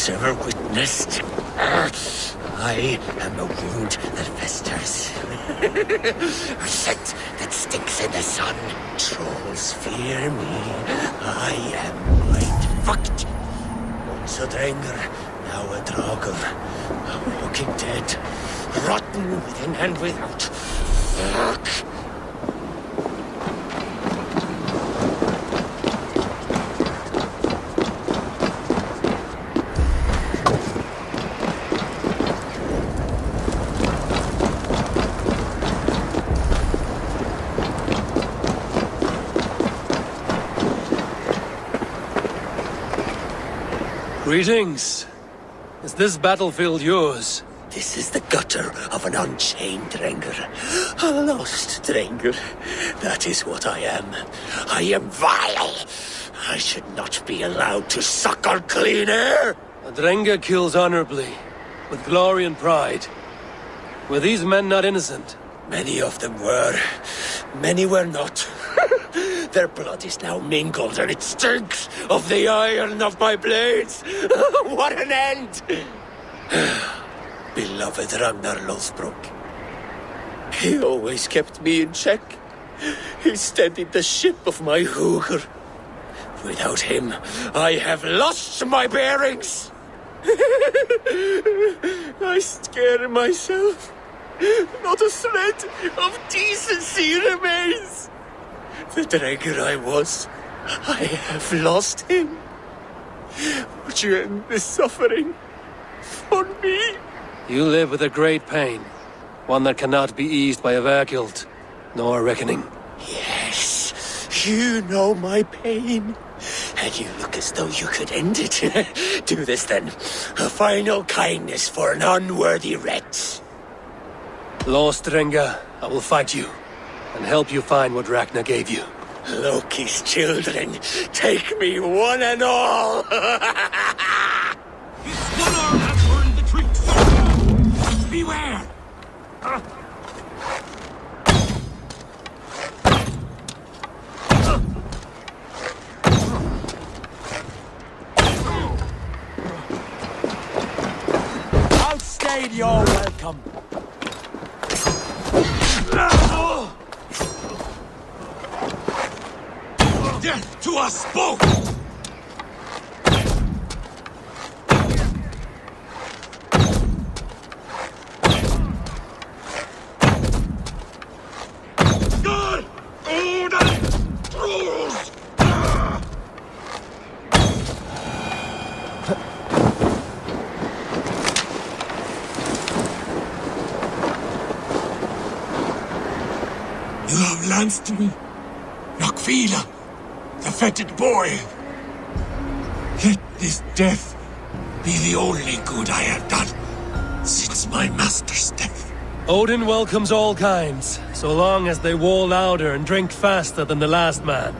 has ever witnessed. I am a wound that festers. A scent that stinks in the sun. Trolls fear me. I am white fucked. Once a Drengr, now a Draugr. A walking dead. Rotten within and without. Fuck. Greetings. Is this battlefield yours? This is the gutter of an unchained Drengr. A lost Drengr. That is what I am. I am vile. I should not be allowed to suckle clean air. A Drengr kills honorably, with glory and pride. Were these men not innocent? Many of them were. Many were not. Their blood is now mingled and it stinks of the iron of my blades. What an end! Beloved Ragnar Lothbrok. He always kept me in check. He steadied the ship of my hooker. Without him, I have lost my bearings. I scare myself. Not a shred of decency remains. The Drengr I was, I have lost him. Would you end this suffering for me? You live with a great pain, one that cannot be eased by a Verkild, nor a reckoning. Yes, you know my pain, and you look as though you could end it. Do this then, a final kindness for an unworthy wretch. Lost Drengr, I will fight you, and help you find what Ragnar gave you. Loki's children, take me one and all! His one arm has learned the treat! Beware! Outstayed your welcome! Death to us both! God! Odin! Trolls! You have lanced me, Nakvila. The fetid boy. Let this death be the only good I have done since my master's death. Odin welcomes all kinds, so long as they war louder and drink faster than the last man.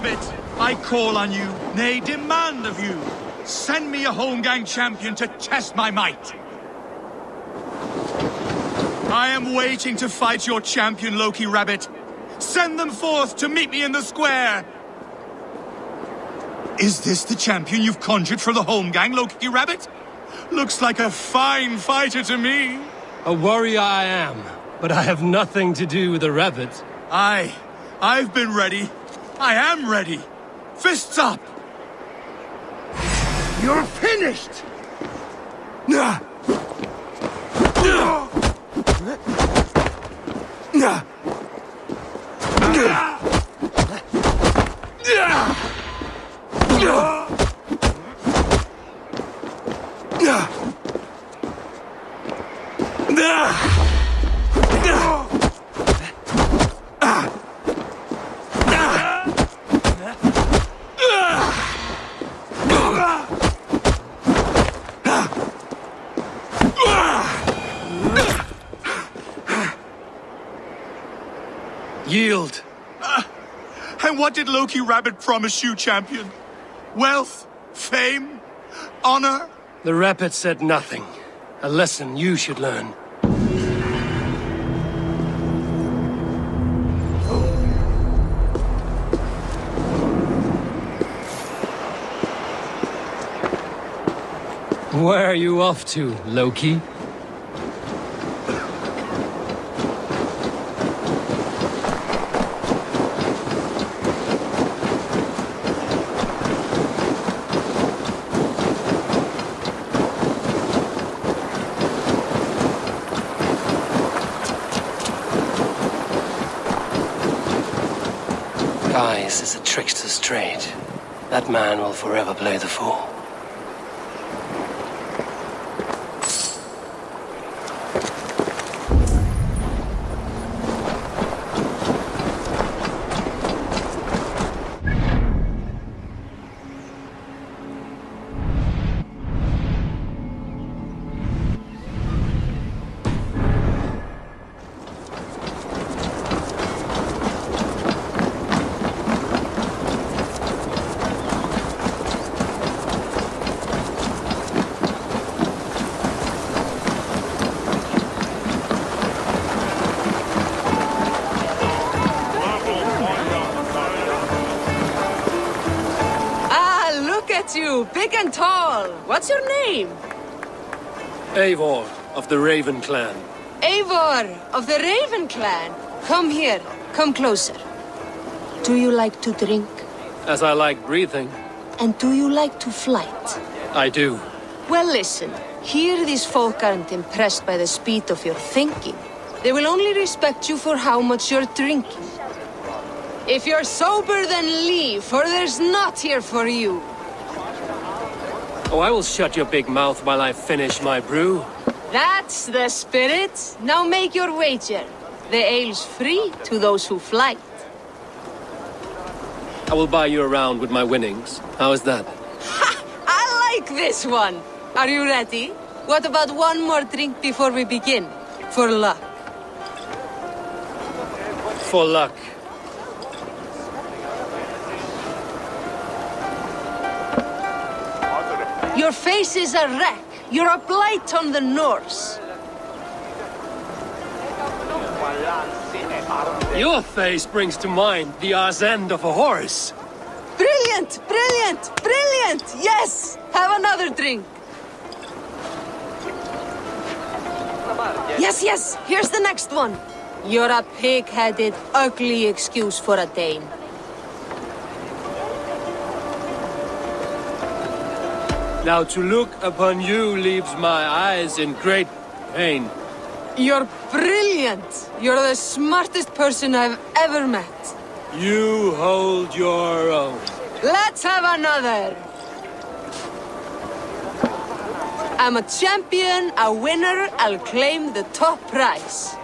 Rabbit, I call on you, nay, demand of you. Send me a Holmgang champion to test my might. I am waiting to fight your champion, Loki Rabbit. Send them forth to meet me in the square. Is this the champion you've conjured for the Holmgang, Loki Rabbit? Looks like a fine fighter to me. A warrior I am, but I have nothing to do with the rabbit. I've been ready. I am ready. Fists up. You're finished! Nah. Yield. And what did Loki Rabbit promise you, champion? Wealth? Fame? Honor? The rabbit said nothing. A lesson you should learn. Where are you off to, Loki? Guise is a trickster's trade. That man will forever play the fool. You, big and tall. What's your name? Eivor, of the Raven clan. Eivor, of the Raven clan. Come here. Come closer. Do you like to drink? As I like breathing. And do you like to fight? I do. Well, listen. Here these folk aren't impressed by the speed of your thinking. They will only respect you for how much you're drinking. If you're sober, then leave, for there's naught here for you. Oh, I will shut your big mouth while I finish my brew. That's the spirit. Now make your wager. The ale's free to those who flight. I will buy you around with my winnings. How is that? Ha! I like this one. Are you ready? What about one more drink before we begin? For luck. For luck. Your face is a wreck. You're a blight on the Norse. Your face brings to mind the arse end of a horse. Brilliant! Brilliant! Brilliant! Yes! Have another drink. Yes, yes! Here's the next one. You're a pig-headed, ugly excuse for a Dane. Now to look upon you leaves my eyes in great pain. You're brilliant! You're the smartest person I've ever met. You hold your own. Let's have another! I'm a champion, a winner, I'll claim the top prize.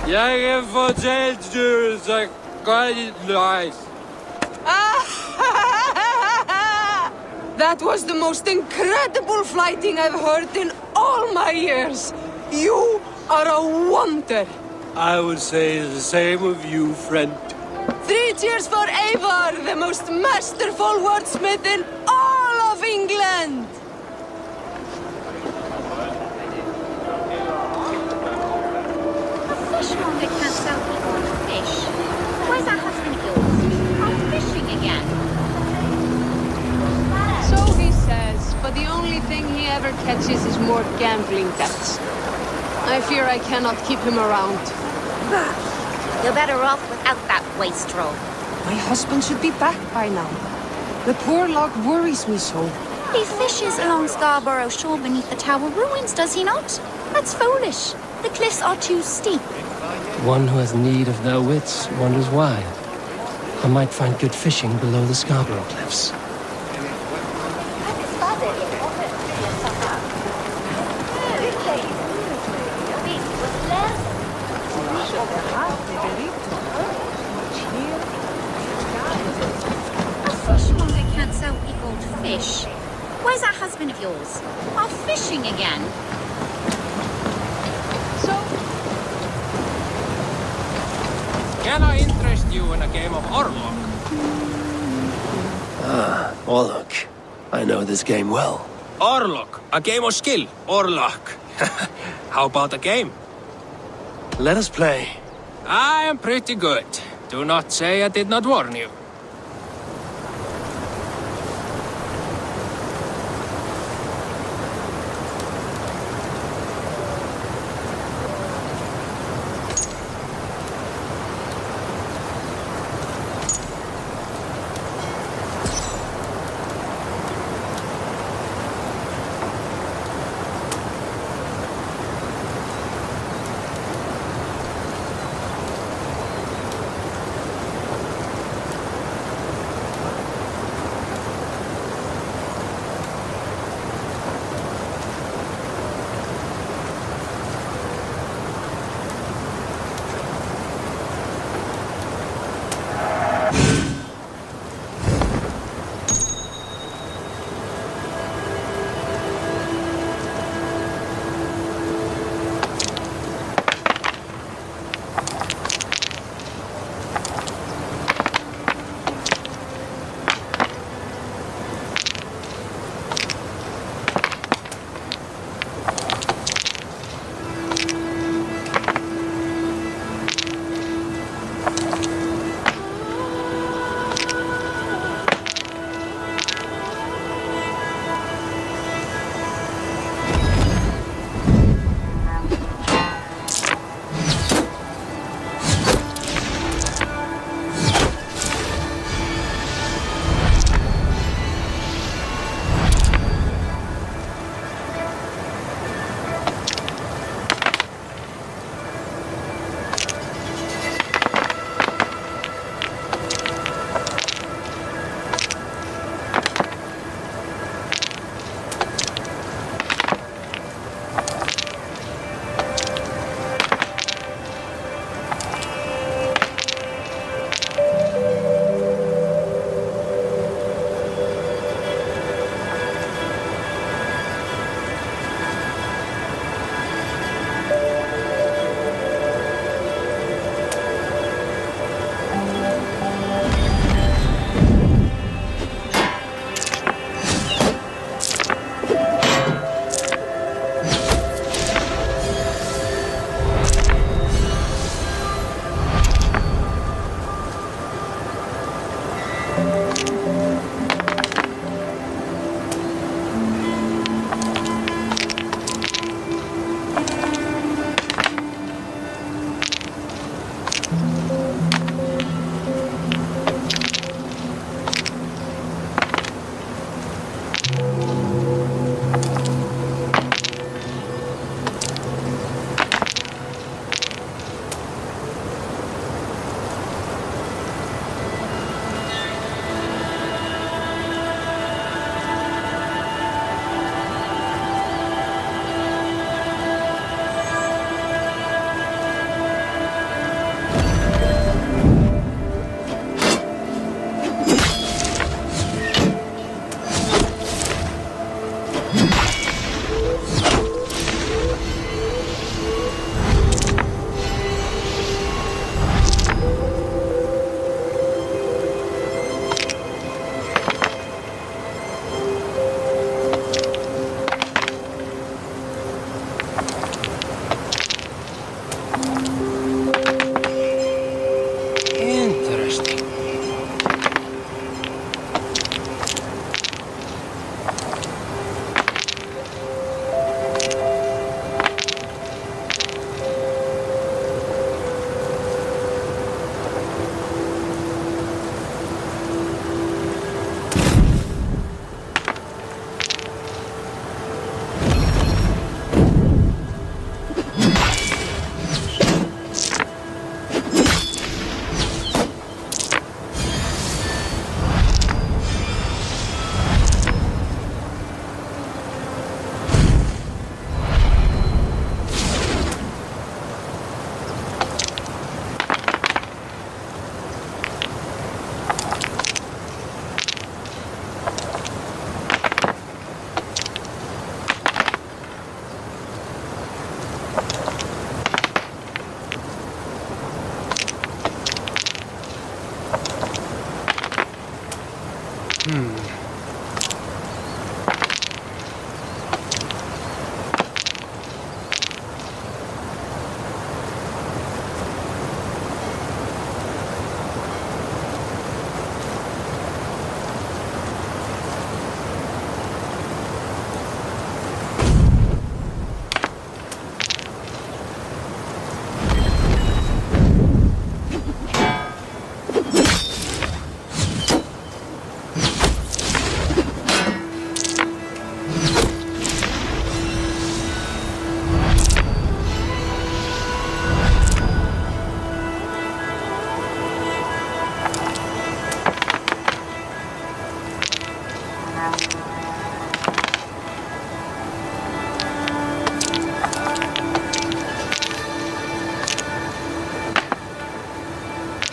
Jeg fortalte du så godt løs. That was the most incredible fighting I've heard in all my years. You are a wonder. I would say the same of you, friend. 3 cheers for Eivor, the most masterful wordsmith in all of England! A fishmonger can't sell people fish. Where's that husband of yours? I'm fishing again. So he says, but the only thing he ever catches is more gambling debts. I fear I cannot keep him around. You're better off without that wastrel. My husband should be back by now. The poor log worries me so. He fishes along Scarborough Shore beneath the tower ruins, does he not? That's foolish. The cliffs are too steep. One who has need of their wits wonders why. I might find good fishing below the Scarborough cliffs. Fish. Where's that husband of yours? Off fishing again. So, Can I interest you in a game of Orlok? Ah, Orlok. I know this game well. Orlok, a game of skill. Orlok. How about a game? Let us play. I am pretty good. Do not say I did not warn you.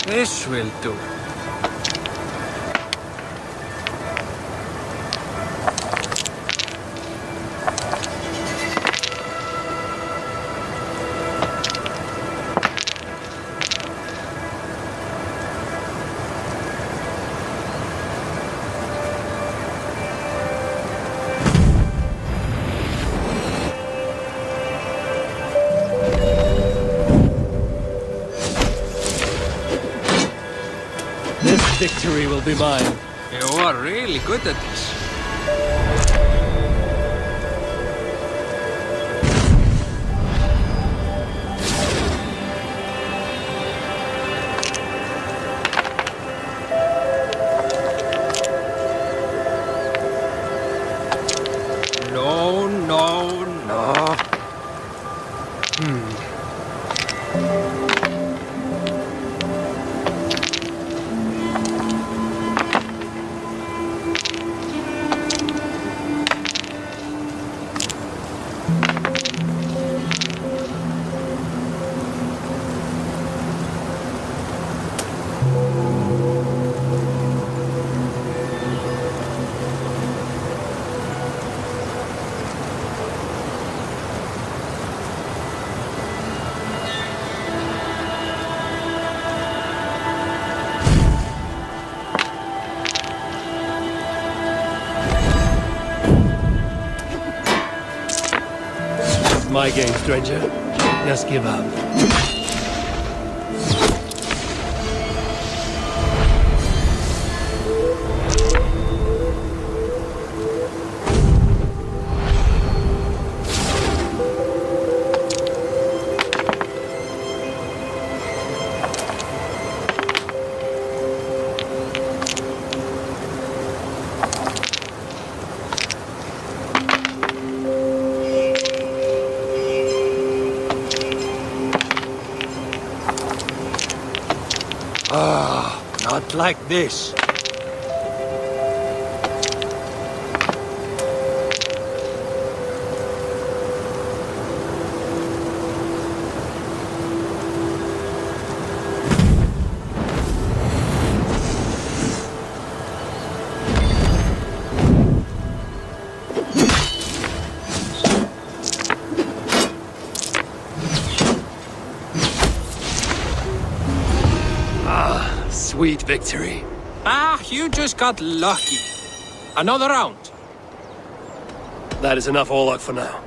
This will do. Victory will be mine. You are really good at this. No, no, no. My game, stranger. Just give up. Not like this. Sweet victory. Ah, you just got lucky. Another round. That is enough all luck for now.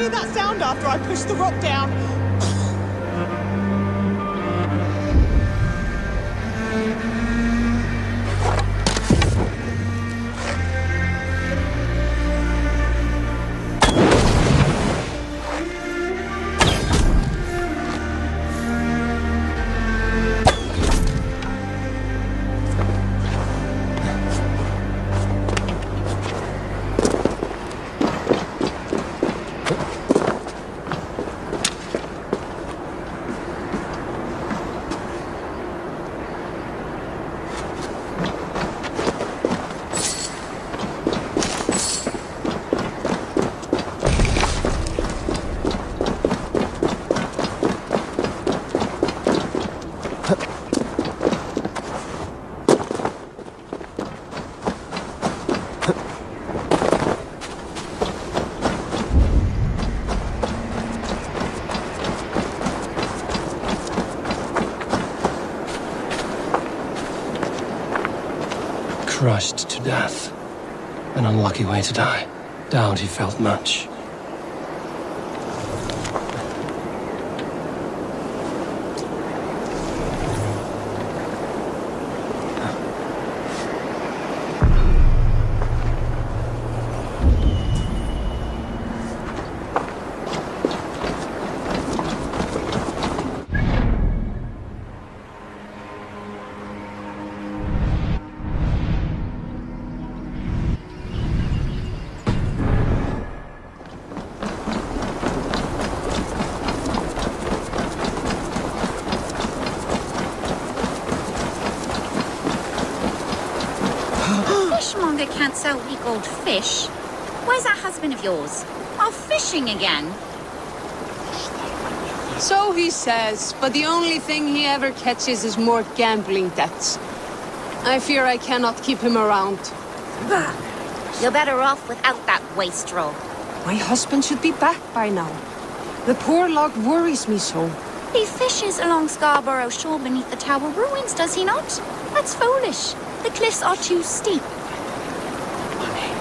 hear that sound after I push the rock down. Crushed to death. An unlucky way to die. Doubt he felt much. Can't sell weak old fish. Where's that husband of yours? Off fishing again? So he says, but the only thing he ever catches is more gambling debts. I fear I cannot keep him around. Bah! You're better off without that wastrel. My husband should be back by now. The poor log worries me so. He fishes along Scarborough shore beneath the tower ruins, does he not? That's foolish. The cliffs are too steep.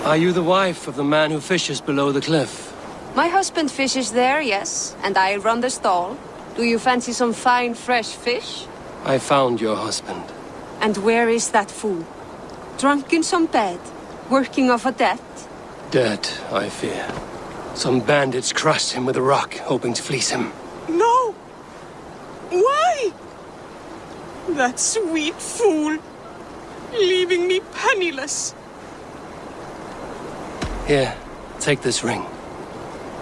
Are you the wife of the man who fishes below the cliff? My husband fishes there, yes, and I run the stall. Do you fancy some fine, fresh fish? I found your husband. And where is that fool? Drunk in some bed? Working off a debt? Dead, I fear. Some bandits crushed him with a rock, hoping to fleece him. No! Why? That sweet fool. Leaving me penniless. Here, take this ring.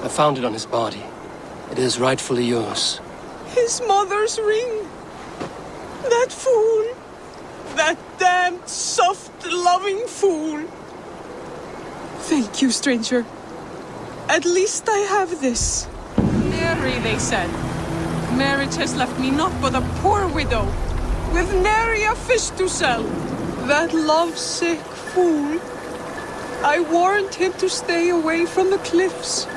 I found it on his body. It is rightfully yours. His mother's ring. That fool. That damned, soft, loving fool. Thank you, stranger. At least I have this. Mary, they said. Marriage has left me naught but a poor widow, with nary a fish to sell. That love-sick fool. I warned him to stay away from the cliffs.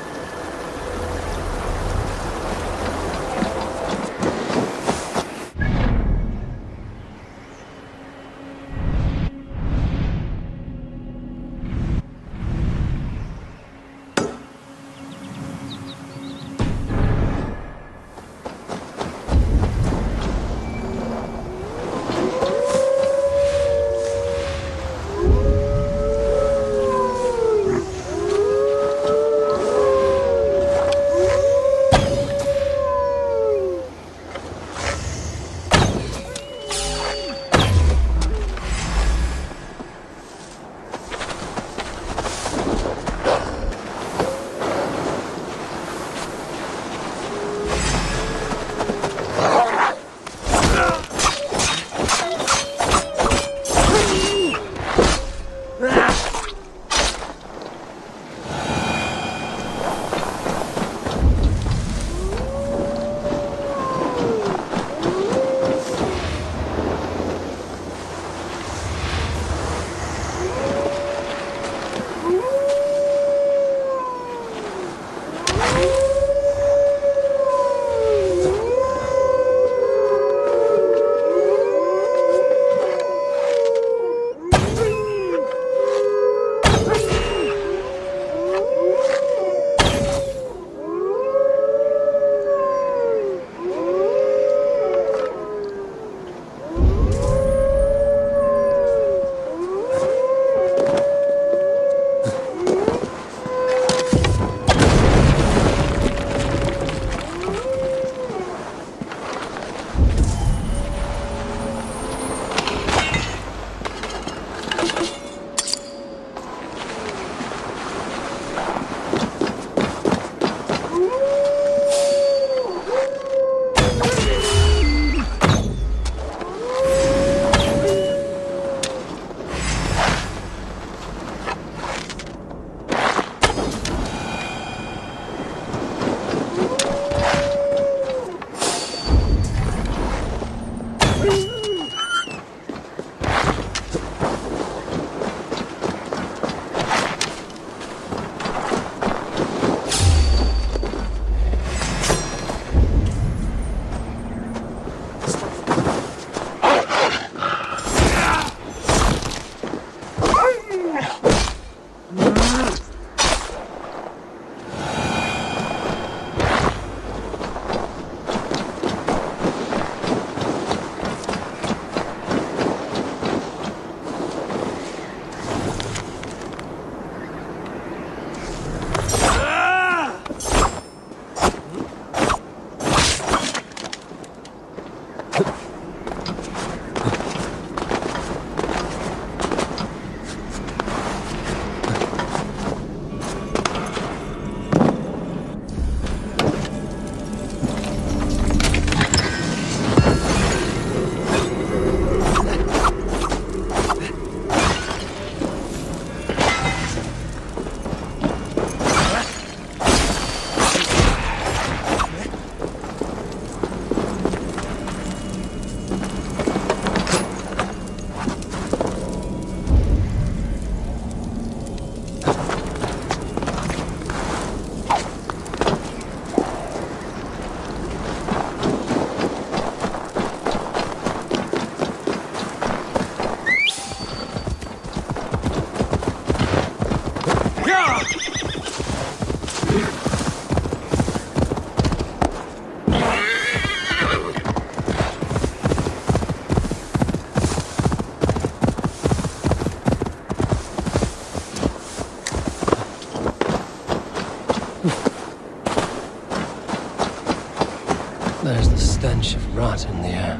stench of rot in the air.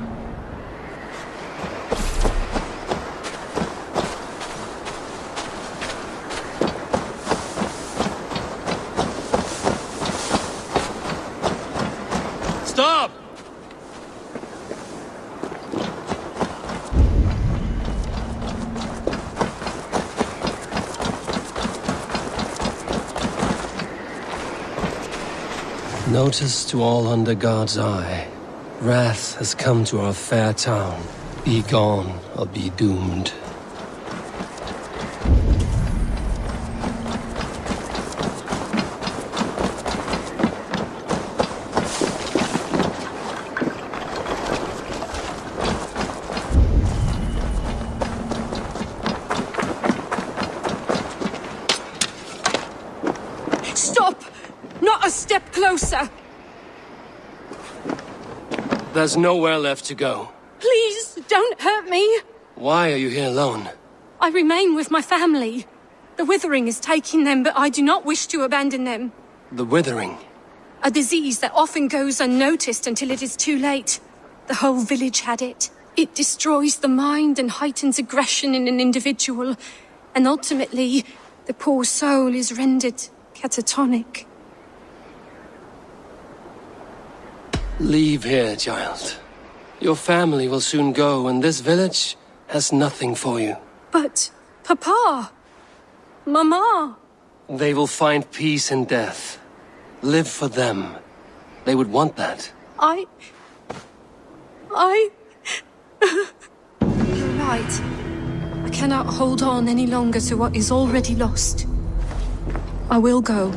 Stop! Notice to all under God's eye. Wrath has come to our fair town. Be gone or be doomed. Stop! Not a step closer! There's nowhere left to go. Please, don't hurt me! Why are you here alone? I remain with my family. The withering is taking them, but I do not wish to abandon them. The withering. A disease that often goes unnoticed until it is too late. The whole village had it. It destroys the mind and heightens aggression in an individual. And ultimately, the poor soul is rendered catatonic. Leave here, child. Your family will soon go, and this village has nothing for you. But, Papa! Mama! They will find peace in death. Live for them. They would want that. You're right. I cannot hold on any longer to what is already lost. I will go.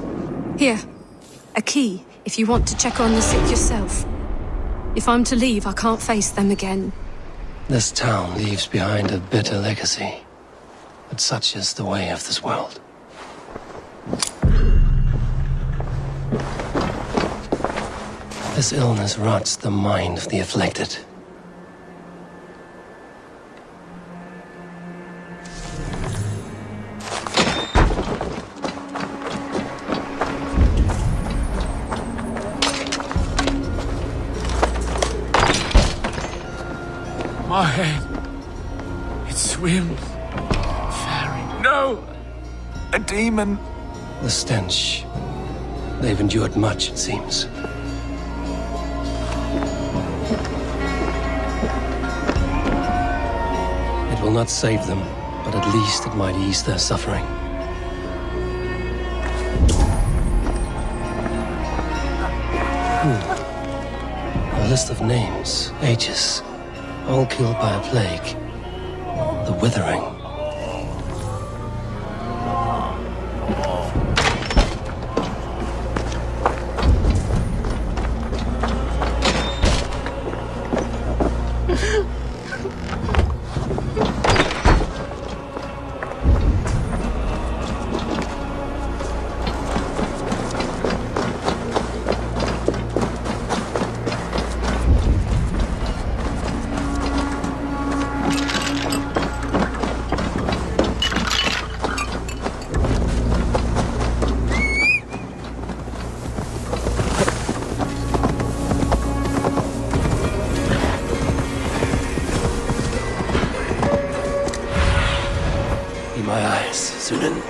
Here, a key, if you want to check on the sick yourself. If I'm to leave, I can't face them again. This town leaves behind a bitter legacy. But such is the way of this world. This illness rots the mind of the afflicted. My head. It swims. Fairy. No! A demon. The stench. They've endured much, it seems. It will not save them, but at least it might ease their suffering. A list of names, ages, all killed by a plague. The withering. My eyes, Sunan.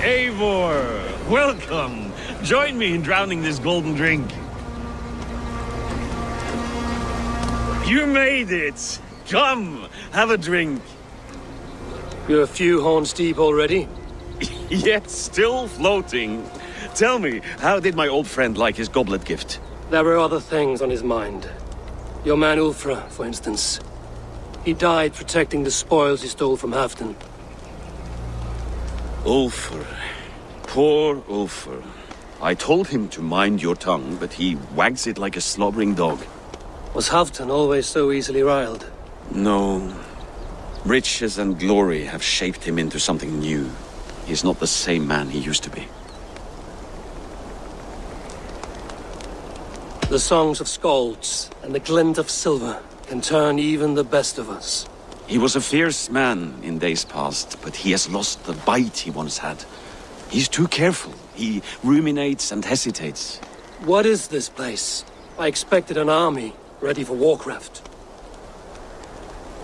Eivor, welcome. Join me in drowning this golden drink. You made it. Come, have a drink. You're a few horns deep already? Yet still floating. Tell me, how did my old friend like his goblet gift? There were other things on his mind. Your man Ulfra, for instance. He died protecting the spoils he stole from Halfdan. Ulfr. Poor Ulfr. I told him to mind your tongue, but he wags it like a slobbering dog. Was Halfdan always so easily riled? No. Riches and glory have shaped him into something new. He's not the same man he used to be. The songs of skalds and the glint of silver can turn even the best of us. He was a fierce man in days past, but he has lost the bite he once had. He's too careful. He ruminates and hesitates. What is this place? I expected an army ready for warcraft.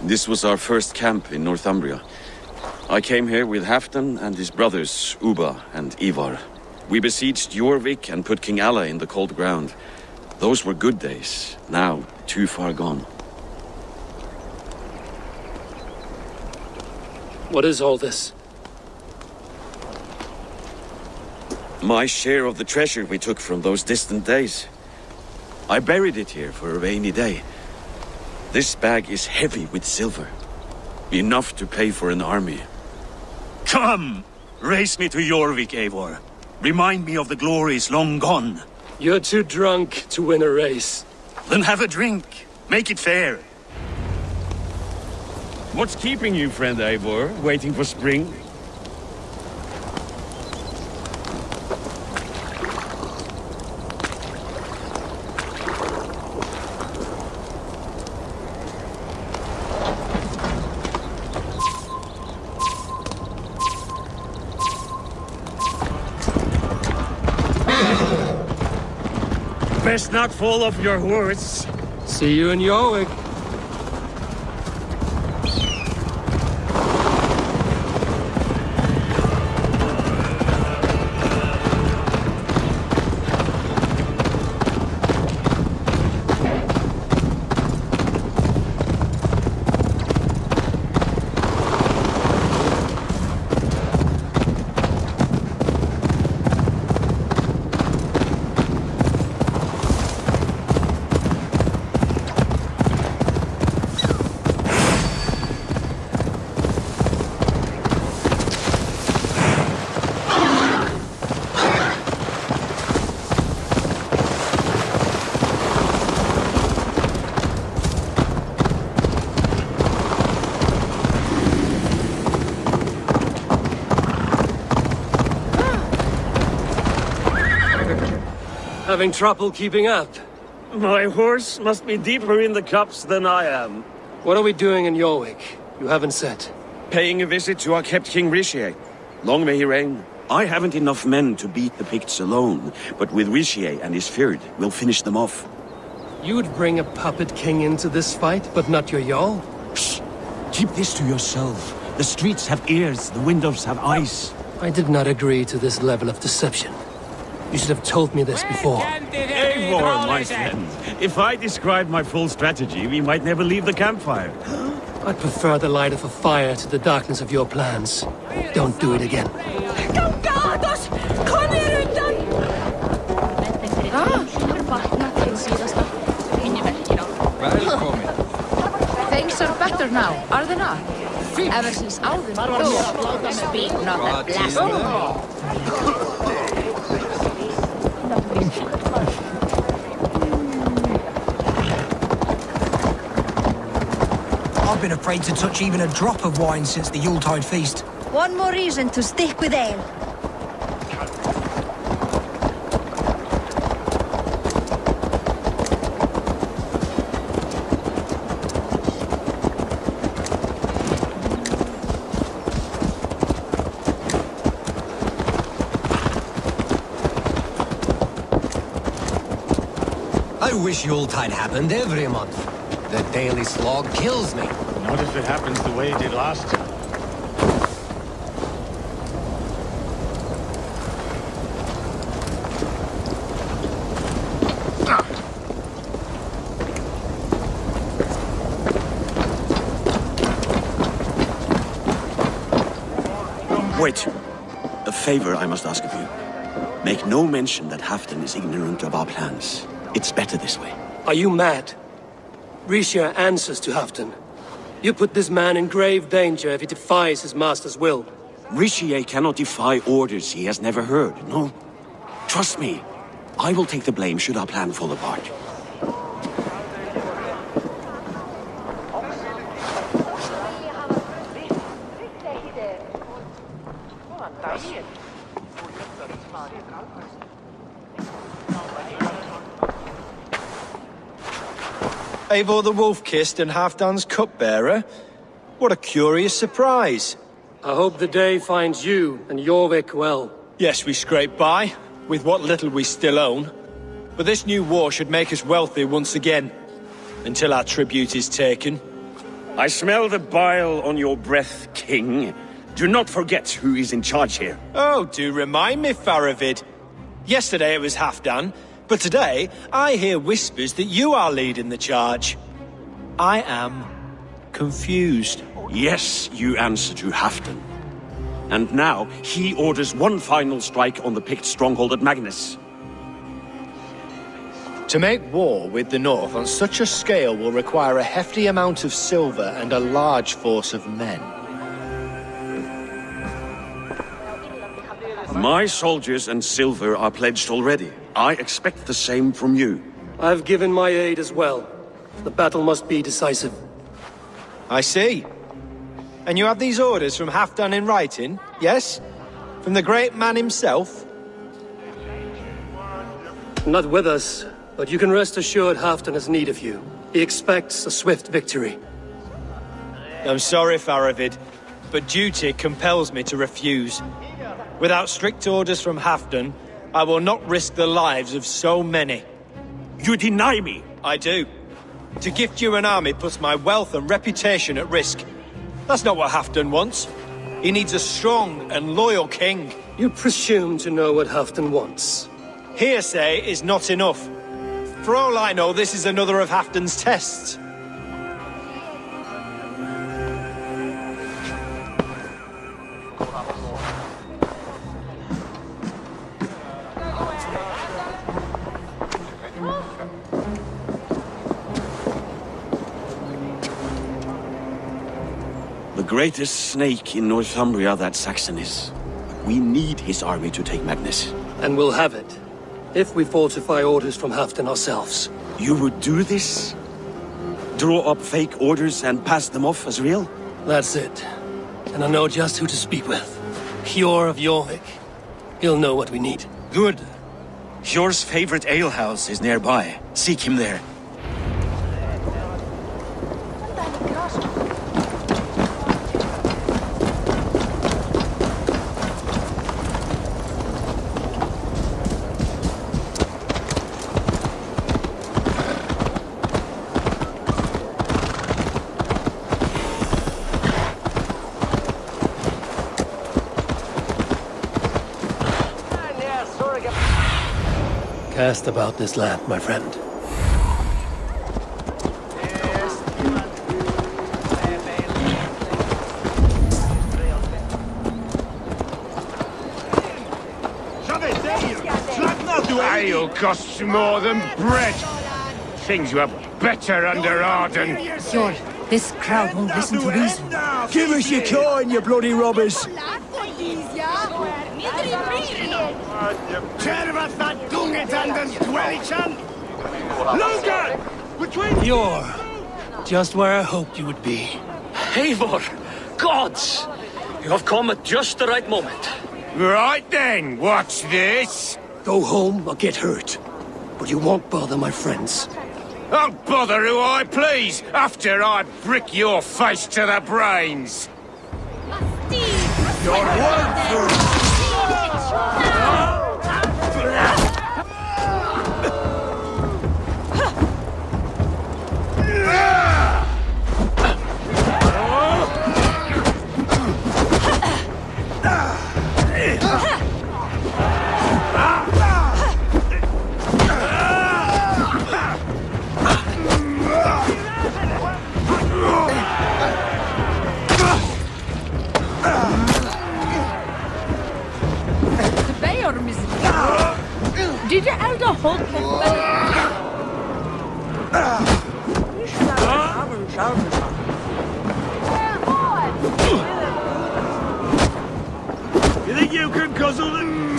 This was our first camp in Northumbria. I came here with Halfdan and his brothers, Ubba and Eivor. We besieged Jorvik and put King Alla in the cold ground. Those were good days, now too far gone. What is all this? My share of the treasure we took from those distant days. I buried it here for a rainy day. This bag is heavy with silver. Enough to pay for an army. Come! Race me to Jorvik, Eivor. Remind me of the glories long gone. You're too drunk to win a race. Then have a drink. Make it fair. What's keeping you, friend Eivor? Waiting for spring? Best not fall off your horse. See you in Jorvik. Having trouble keeping up? My horse must be deeper in the cups than I am. What are we doing in Jorvik? You haven't said. Paying a visit to our kept King Rishi. Long may he reign. I haven't enough men to beat the Picts alone, but with Rishi and his Fyrd, we'll finish them off. You would bring a puppet king into this fight, but not your Jarl? Shh! Keep this to yourself. The streets have ears, the windows have eyes. I did not agree to this level of deception. You should have told me this before. Eivor, my friend. If I described my full strategy, we might never leave the campfire. I prefer the light of a fire to the darkness of your plans. Don't do it again. Things are better now, are they not? Ever since Odin. Speak not that blasphemy. I've been afraid to touch even a drop of wine since the Yuletide feast. One more reason to stick with ale. I wish Yuletide happened every month. The daily slog kills me. Not if it happens the way it did last year. Wait. A favor I must ask of you. Make no mention that Halfdan is ignorant of our plans. It's better this way. Are you mad? Risha answers to Halfdan. You put this man in grave danger if he defies his master's will. Rishi cannot defy orders he has never heard, no? Trust me. I will take the blame should our plan fall apart. Eivor the Wolf-Kissed and Halfdan's cupbearer? What a curious surprise. I hope the day finds you and Jorvik well. Yes, we scrape by, with what little we still own. But this new war should make us wealthy once again, until our tribute is taken. I smell the bile on your breath, King. Do not forget who is in charge here. Oh, do remind me, Faravid. Yesterday it was Halfdan, but today I hear whispers that you are leading the charge. I am confused. Yes, you answer to Halfdan. And now he orders one final strike on the Pict stronghold at Magnus. To make war with the North on such a scale will require a hefty amount of silver and a large force of men. My soldiers and silver are pledged already. I expect the same from you. I've given my aid as well. The battle must be decisive. I see. And you have these orders from Halfdan in writing, yes? From the great man himself? Not with us, but you can rest assured Halfdan has need of you. He expects a swift victory. I'm sorry, Faravid, but duty compels me to refuse. Without strict orders from Halfdan, I will not risk the lives of so many. You deny me? I do. To gift you an army puts my wealth and reputation at risk. That's not what Halfdan wants. He needs a strong and loyal king. You presume to know what Halfdan wants. Hearsay is not enough. For all I know, this is another of Halfdan's tests. The greatest snake in Northumbria that Saxon is. We need his army to take Magnus. And we'll have it. If we falsify orders from Halfdan ourselves. You would do this? Draw up fake orders and pass them off as real? That's it. And I know just who to speak with. Hjor of Jorvik. He'll know what we need. Good. Hjor's favorite alehouse is nearby. Seek him there. Cast about this land, my friend. Ale costs more than bread. Things were better under Arden. Hjor, this crowd won't listen to reason. Give us your coin, you bloody robbers! Hjor, just where I hoped you would be. Eivor, gods! You have come at just the right moment. Right then, what's this? Go home or get hurt. But you won't bother my friends. I'll bother who I please, after I brick your face to the brains. Your word for... Did the elder hold You think you can guzzle them?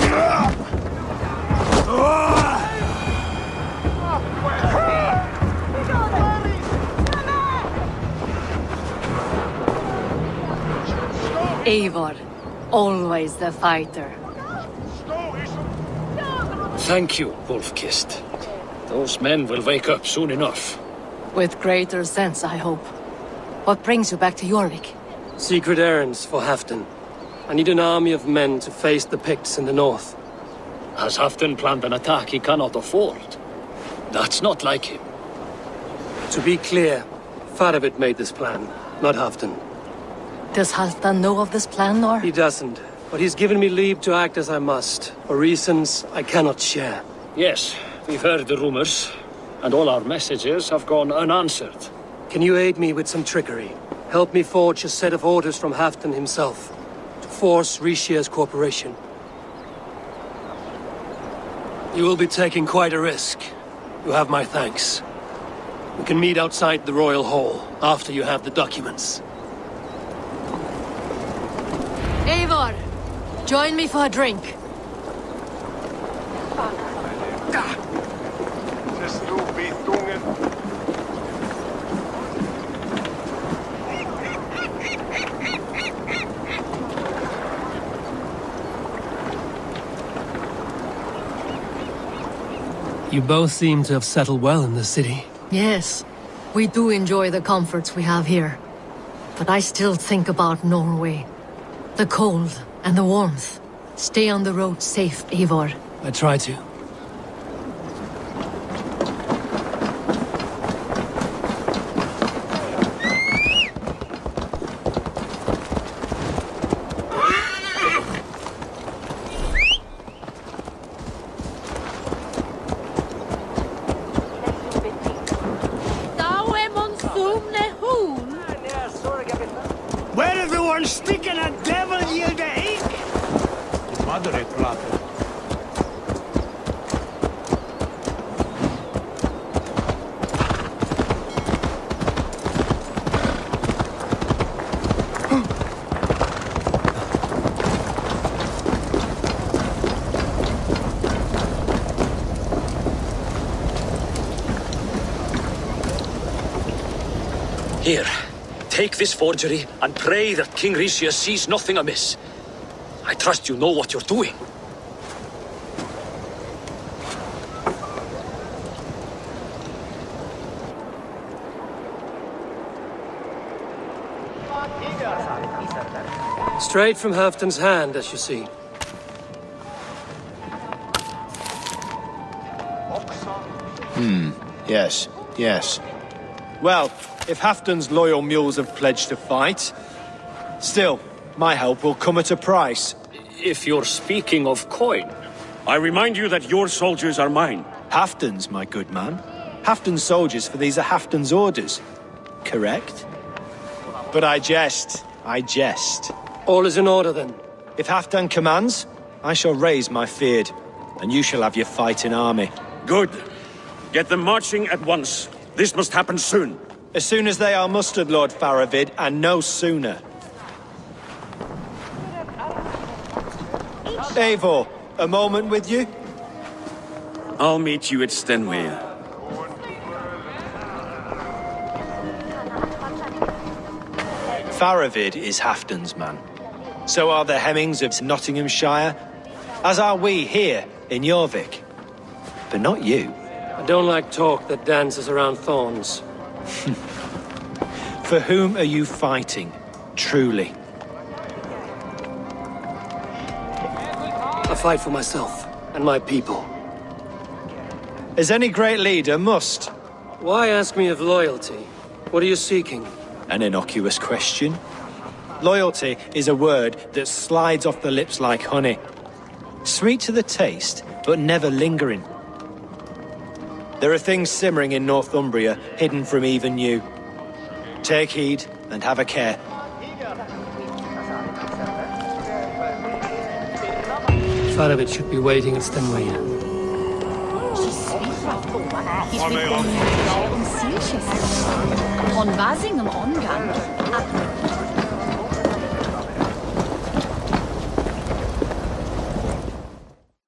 Eivor, always the fighter. Thank you, Wolf-Kissed. Those men will wake up soon enough. With greater sense, I hope. What brings you back to Jorvik? Secret errands for Halfdan. I need an army of men to face the Picts in the north. Has Halfdan planned an attack he cannot afford? That's not like him. To be clear, Faravid made this plan, not Halfdan. Does Halfdan know of this plan, or? He doesn't, but he's given me leave to act as I must, for reasons I cannot share. Yes, we've heard the rumors, and all our messages have gone unanswered. Can you aid me with some trickery? Help me forge a set of orders from Halfdan himself, to force Rishia's cooperation. You will be taking quite a risk. You have my thanks. We can meet outside the Royal Hall, after you have the documents. Eivor! Join me for a drink. You both seem to have settled well in the city. Yes, we do enjoy the comforts we have here. But I still think about Norway. The cold and the warmth. Stay on the road safe, Eivor. I try to. Where is the one sticking a devil yield the ink? Moderate, brother. Here, take this forgery and pray that King Rishia sees nothing amiss. I trust you know what you're doing. Straight from Halfdan's hand, as you see. Yes, yes. Well, if Halfdan's loyal mules have pledged to fight, still, my help will come at a price. If you're speaking of coin. I remind you that your soldiers are mine. Halfdan's, my good man. Halfdan's soldiers, for these are Halfdan's orders. Correct? But I jest. I jest. All is in order, then. If Halfdan commands, I shall raise my feared, and you shall have your fighting army. Good. Get them marching at once. This must happen soon. As soon as they are mustered, Lord Faravid, and no sooner. Eivor, a moment with you? I'll meet you at Stenway. Faravid is Halfdan's man. So are the Hemmings of Nottinghamshire, as are we here in Jorvik. But not you. I don't like talk that dances around thorns. For whom are you fighting, truly? I fight for myself and my people. As any great leader must. Why ask me of loyalty? What are you seeking? An innocuous question. Loyalty is a word that slides off the lips like honey. Sweet to the taste, but never lingering. There are things simmering in Northumbria, hidden from even you. Take heed, and have a care. Faravid should be waiting at Stenway. On Vasingham Ongang.